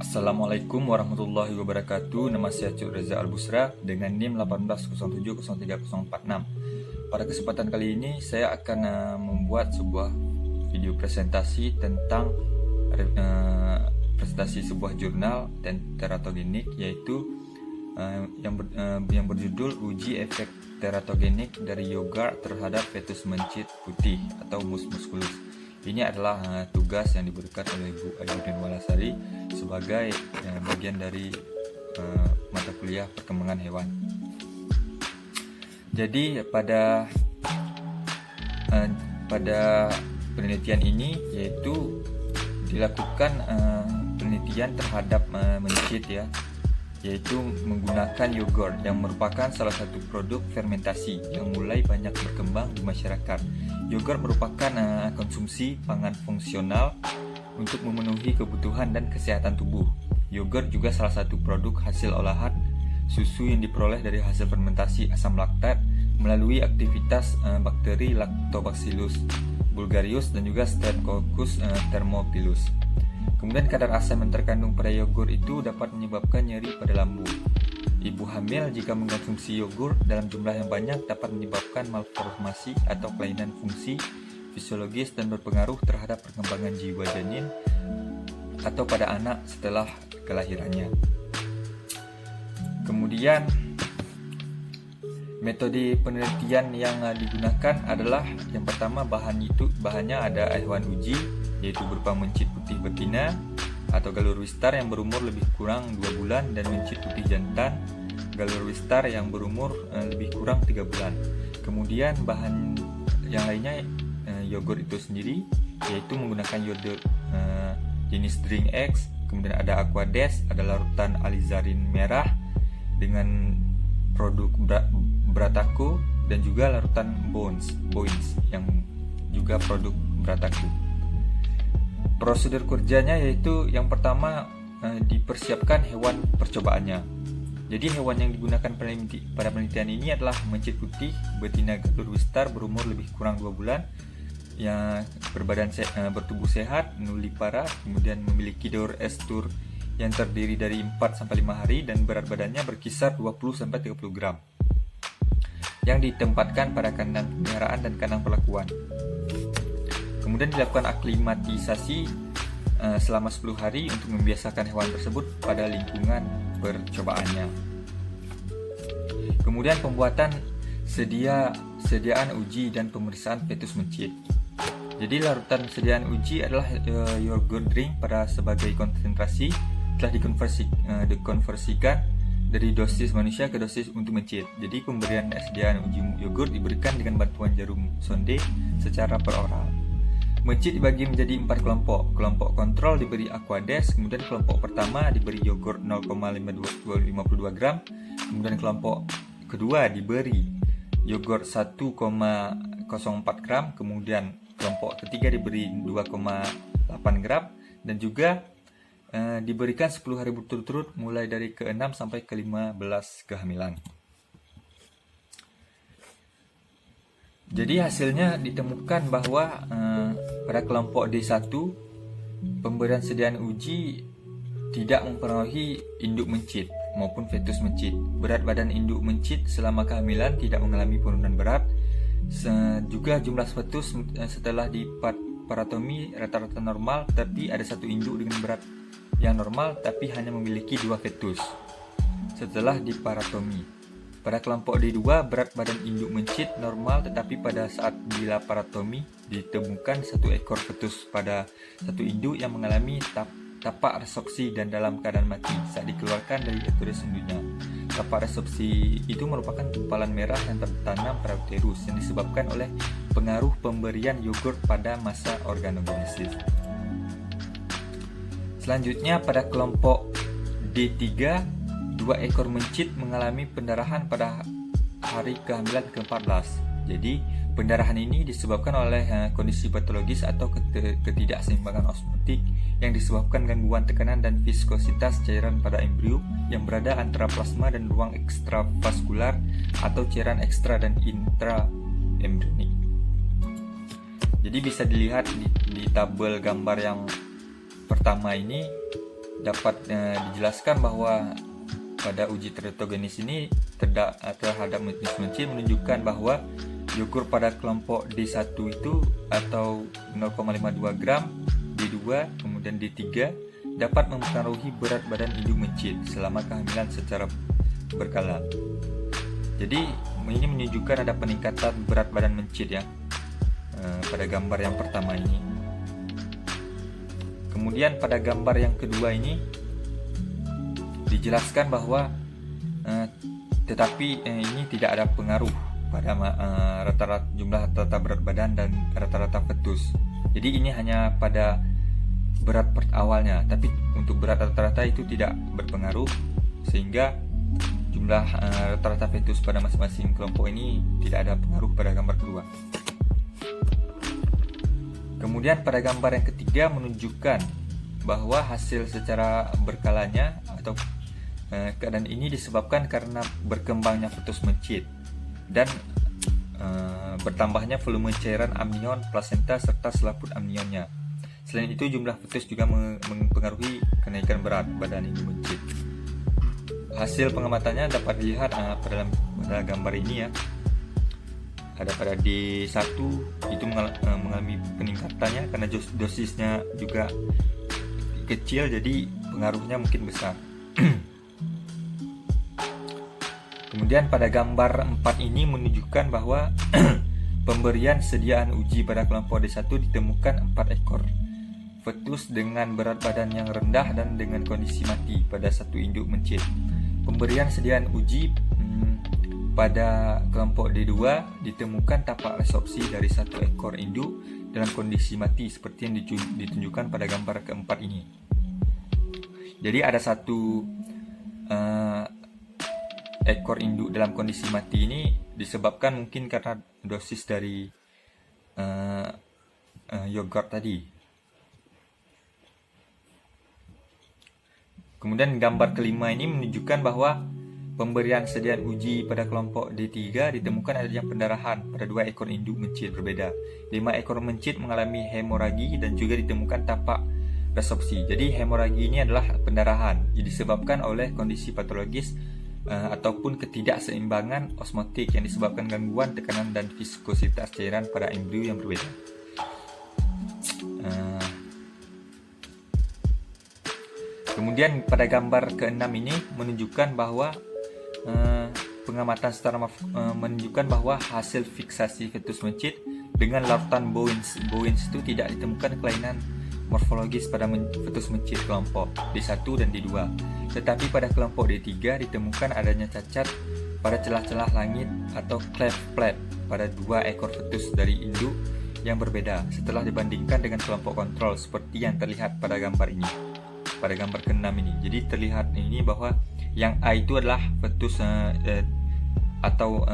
Assalamualaikum warahmatullahi wabarakatuh. Nama saya Cuk Reza Albusra dengan NIM 180703046. Pada kesempatan kali ini saya akan membuat sebuah video presentasi tentang presentasi sebuah jurnal teratogenik, yaitu yang berjudul uji efek teratogenik dari yogurt terhadap fetus mencit putih atau mus musculus. Ini adalah tugas yang diberikan oleh Ibu Ayu Walasari sebagai bagian dari mata kuliah perkembangan hewan. Jadi pada penelitian ini yaitu dilakukan penelitian terhadap mencit, yaitu menggunakan yogurt yang merupakan salah satu produk fermentasi yang mulai banyak berkembang di masyarakat. Yogurt merupakan konsumsi pangan fungsional untuk memenuhi kebutuhan dan kesehatan tubuh. Yogurt juga salah satu produk hasil olahan susu yang diperoleh dari hasil fermentasi asam laktat melalui aktivitas bakteri Lactobacillus bulgarius dan juga Streptococcus thermophilus. Kemudian kadar asam yang terkandung pada yogurt itu dapat menyebabkan nyeri pada lambung. Ibu hamil jika mengkonsumsi yogurt dalam jumlah yang banyak dapat menyebabkan malformasi atau kelainan fungsi fisiologis dan berpengaruh terhadap perkembangan jiwa janin atau pada anak setelah kelahirannya. Kemudian metode penelitian yang digunakan adalah yang pertama bahannya ada hewan uji, yaitu berupa mencit putih betina atau galur wistar yang berumur lebih kurang 2 bulan dan mencit putih jantan galur wistar yang berumur lebih kurang 3 bulan. Kemudian bahan yang lainnya yogurt itu sendiri, yaitu menggunakan yogurt jenis Drink X, kemudian ada Aquades, ada larutan alizarin merah dengan produk Brataco dan juga larutan Boins yang juga produk Brataco. Prosedur kerjanya yaitu yang pertama dipersiapkan hewan percobaannya. Jadi hewan yang digunakan pada penelitian ini adalah mencit putih betina galur wistar berumur lebih kurang 2 bulan yang bertubuh sehat, nulipara, kemudian memiliki daur estur yang terdiri dari 4-5 hari dan berat badannya berkisar 20-30 gram yang ditempatkan pada kandang pemeliharaan dan kandang perlakuan. Kemudian dilakukan aklimatisasi selama 10 hari untuk membiasakan hewan tersebut pada lingkungan percobaannya. Kemudian pembuatan sediaan uji dan pemeriksaan fetus mencit. Jadi larutan sediaan uji adalah yogurt drink pada sebagai konsentrasi telah dikonversikan dari dosis manusia ke dosis untuk mencit. Jadi pemberian sediaan uji yogurt diberikan dengan bantuan jarum sonde secara peroral. Mencit dibagi menjadi 4 kelompok. Kelompok kontrol diberi Aquades, kemudian kelompok pertama diberi yogurt 0,52 gram, kemudian kelompok kedua diberi yogurt 1,04 gram, kemudian kelompok ketiga diberi 2,8 gram dan juga diberikan 10 hari berturut-turut mulai dari ke-6 sampai ke-15 kehamilan. Jadi hasilnya ditemukan bahwa pada kelompok D1 pemberian sediaan uji tidak mempengaruhi induk mencit maupun fetus mencit. Berat badan induk mencit selama kehamilan tidak mengalami penurunan berat. Juga jumlah fetus setelah diparatomi rata-rata normal, tapi ada satu induk dengan berat yang normal tapi hanya memiliki 2 fetus setelah diparatomi. Pada kelompok D2 berat badan induk mencit normal, tetapi pada saat dilaparotomi ditemukan satu ekor fetus pada satu induk yang mengalami tapak resorpsi dan dalam keadaan mati saat dikeluarkan dari uterus induknya. Tapak resorpsi itu merupakan gumpalan merah yang tertanam pada uterus yang disebabkan oleh pengaruh pemberian yogurt pada masa organogenesis. Selanjutnya pada kelompok D3 2 ekor mencit mengalami pendarahan pada hari kehamilan ke-14. Jadi pendarahan ini disebabkan oleh kondisi patologis atau ketidakseimbangan osmotik yang disebabkan gangguan tekanan dan viskositas cairan pada embrio yang berada antara plasma dan ruang ekstravaskular atau cairan ekstra dan intra embrionik. Jadi bisa dilihat di tabel gambar yang pertama ini dapat dijelaskan bahwa pada uji teratogenis ini terhadap mencit menunjukkan bahwa yogurt pada kelompok D1 itu atau 0,52 gram, D2 kemudian D3 dapat mempengaruhi berat badan induk mencit selama kehamilan secara berkala. Jadi ini menunjukkan ada peningkatan berat badan mencit ya pada gambar yang pertama ini. Kemudian pada gambar yang kedua ini dijelaskan bahwa tetapi ini tidak ada pengaruh pada rata-rata jumlah rata-rata berat badan dan rata-rata fetus. Jadi ini hanya pada berat awalnya, tapi untuk berat rata-rata itu tidak berpengaruh, sehingga jumlah rata-rata fetus pada masing-masing kelompok ini tidak ada pengaruh pada gambar kedua. Kemudian pada gambar yang ketiga menunjukkan bahwa hasil secara berkalanya atau keadaan ini disebabkan karena berkembangnya fetus mencit dan bertambahnya volume cairan amnion plasenta serta selaput amnionnya. Selain itu jumlah fetus juga mempengaruhi kenaikan berat badan induk mencit. Hasil pengamatannya dapat dilihat pada gambar ini ya. Ada pada D1 itu mengalami peningkatannya karena dosisnya juga kecil, jadi pengaruhnya mungkin besar. Kemudian pada gambar 4 ini menunjukkan bahwa pemberian sediaan uji pada kelompok D1 ditemukan 4 ekor fetus dengan berat badan yang rendah dan dengan kondisi mati pada satu induk mencit. Pemberian sediaan uji pada kelompok D2 ditemukan tapak resopsi dari satu ekor induk dalam kondisi mati seperti yang ditunjukkan pada gambar keempat ini. Jadi ada satu ekor induk dalam kondisi mati ini disebabkan mungkin karena dosis dari yogurt tadi. Kemudian gambar kelima ini menunjukkan bahwa pemberian sediaan uji pada kelompok D3 ditemukan adanya pendarahan pada 2 ekor induk mencit berbeda. 5 ekor mencit mengalami hemoragi dan juga ditemukan tapak resopsi. Jadi hemoragi ini adalah pendarahan yang disebabkan oleh kondisi patologis ataupun ketidakseimbangan osmotik yang disebabkan gangguan tekanan dan viskositas cairan pada embrio yang berbeda. Kemudian pada gambar ke-6 ini menunjukkan bahwa pengamatan secara menunjukkan bahwa hasil fiksasi fetus mencit dengan larutan Bowens itu tidak ditemukan kelainan morfologis pada fetus mencit kelompok D1 dan D2. Tetapi pada kelompok D3 ditemukan adanya cacat pada celah-celah langit atau cleft plate pada 2 ekor fetus dari induk yang berbeda setelah dibandingkan dengan kelompok kontrol seperti yang terlihat pada gambar ini. Pada gambar ke-6 ini. Jadi terlihat ini bahwa yang A itu adalah fetus atau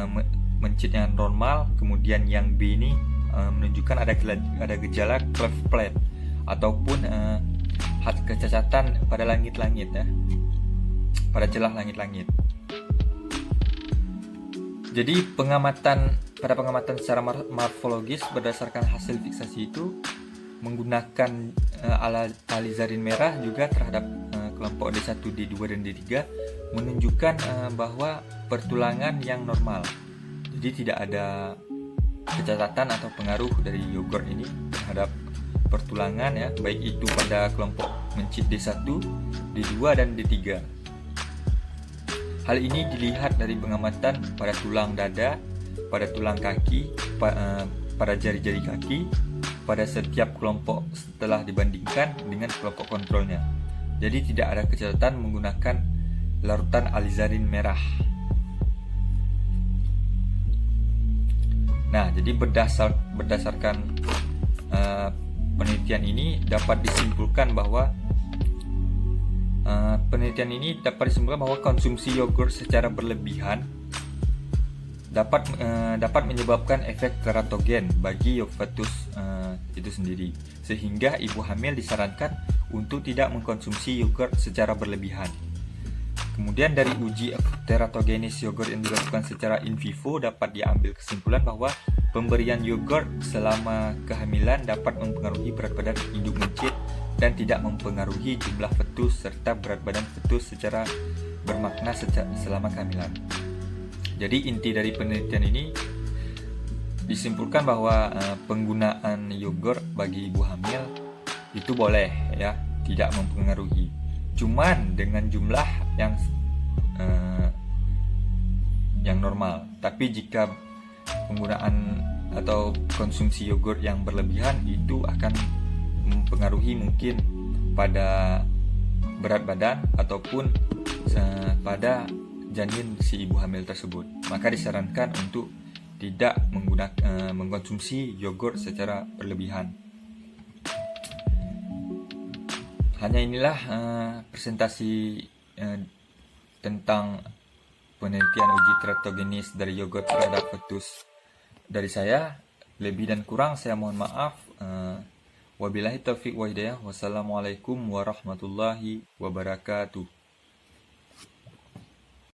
mencit yang normal, kemudian yang B ini menunjukkan ada gejala cleft plate ataupun kecacatan pada langit-langit ya, pada celah langit-langit. Jadi pengamatan secara morfologis berdasarkan hasil fiksasi itu menggunakan alizarin merah juga terhadap kelompok D1, D2 dan D3 menunjukkan bahwa pertulangan yang normal. Jadi tidak ada kecacatan atau pengaruh dari yogurt ini terhadap pertulangan ya, baik itu pada kelompok mencit D1, D2 dan D3. Hal ini dilihat dari pengamatan pada tulang dada, pada tulang kaki, pada jari-jari kaki, pada setiap kelompok setelah dibandingkan dengan kelompok kontrolnya. Jadi tidak ada kecacatan menggunakan larutan alizarin merah. Nah, jadi berdasarkan penelitian ini dapat disimpulkan bahwa konsumsi yogurt secara berlebihan dapat menyebabkan efek teratogen bagi fetus itu sendiri, sehingga ibu hamil disarankan untuk tidak mengkonsumsi yogurt secara berlebihan. Kemudian dari uji teratogenis yogurt yang dilakukan secara in vivo dapat diambil kesimpulan bahwa pemberian yogurt selama kehamilan dapat mempengaruhi berat badan induk mencit dan tidak mempengaruhi jumlah fetus serta berat badan fetus secara bermakna selama kehamilan. Jadi inti dari penelitian ini disimpulkan bahwa penggunaan yogurt bagi ibu hamil itu boleh ya, tidak mempengaruhi. Cuman dengan jumlah yang normal. Tapi jika penggunaan atau konsumsi yogurt yang berlebihan itu akan mempengaruhi mungkin pada berat badan ataupun pada janin si ibu hamil tersebut. Maka disarankan untuk tidak mengkonsumsi yogurt secara berlebihan. Hanya inilah presentasi tentang penelitian uji teratogenis dari yogurt terhadap fetus dari saya. Lebih dan kurang saya mohon maaf. Wabillahi taufiq wa hidayah. Wassalamualaikum warahmatullahi wabarakatuh.